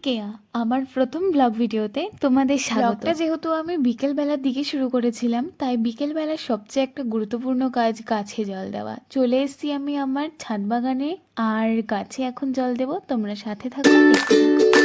কেয়া আমার প্রথম ব্লগ ভিডিওতে তোমাদের স্বাগত। যেহেতু আমি বিকেলবেলার দিকে শুরু করেছিলাম, তাই বিকেলবেলার সবচেয়ে একটা গুরুত্বপূর্ণ কাজ গাছে জল দেওয়া। চলে এসেছি আমি আমার ছাদ বাগানে, আর গাছে এখন জল দেব। তোমরা সাথে থাকো, দেখতে থাকো।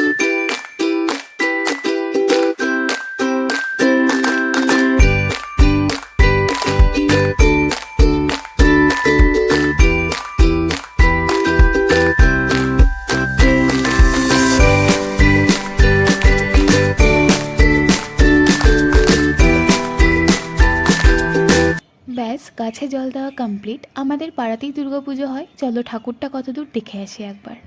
ব্যাস, গাছে জল দেওয়া কমপ্লিট। আমাদের পাড়াতেই দুর্গাপুজো হয়, চলো ঠাকুরটা কতদূর দেখে আসি একবার।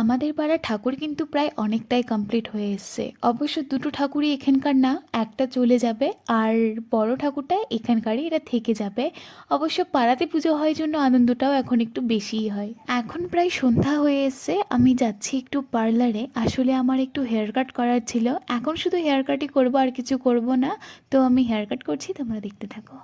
আমাদের পাড়ার ঠাকুর কিন্তু প্রায় অনেকটাই কমপ্লিট হয়ে এসছে। অবশ্য দুটো ঠাকুরই এখানকার না, একটা চলে যাবে, আর বড় ঠাকুরটা এখানকারই, এটা থেকে যাবে। অবশ্য পাড়াতে পুজো হয় জন্য আনন্দটাও এখন একটু বেশিই হয়। এখন প্রায় সন্ধ্যা হয়ে এসছে, আমি যাচ্ছি একটু পার্লারে। আসলে আমার একটু হেয়ার কাট করার ছিল, এখন শুধু হেয়ার কাটই করবো, আর কিছু করব না। তো আমি হেয়ার কাট করছি, তোমরা দেখতে থাকো।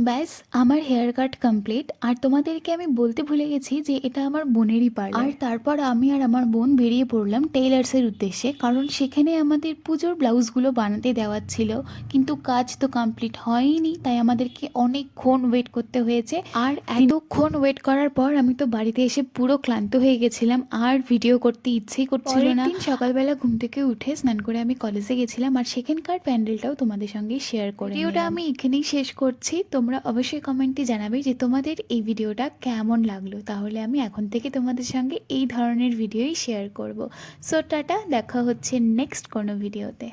ব্যাস, আমার হেয়ার কাট কমপ্লিট। আর তোমাদেরকে আমি বলতে ভুলে গেছি যে এটা আমার বোনেরই পার্লার। আর তারপর আমি আর আমার বোন বেরিয়ে পড়লাম টেইলার্সের উদ্দেশ্যে, কারণ সেখানে আমাদের পুজোর ব্লাউজগুলো বানাতে দেওয়ার ছিল, কিন্তু কাজ তো কমপ্লিট হয়নি, তাই আমাদেরকে অনেকক্ষণ ওয়েট করতে হয়েছে। আর এতক্ষণ ওয়েট করার পর আমি তো বাড়িতে এসে পুরো ক্লান্ত হয়ে গেছিলাম, আর ভিডিও করতে ইচ্ছেই করছিল না। সকালবেলা ঘুম থেকে উঠে স্নান করে আমি কলেজে গেছিলাম, আর সেখানকার প্যান্ডেলটাও তোমাদের সঙ্গে শেয়ার করে ভিডিওটা আমি এখানেই শেষ করছি। তোমরা অবশ্যই কমেন্টে জানাবে যে তোমাদের এই ভিডিওটা কেমন লাগলো, তাহলে আমি এখন থেকে তোমাদের সঙ্গে এই ধরনের ভিডিওই শেয়ার করব। সো টাটা, দেখা হচ্ছে নেক্সট কোনো ভিডিওতে।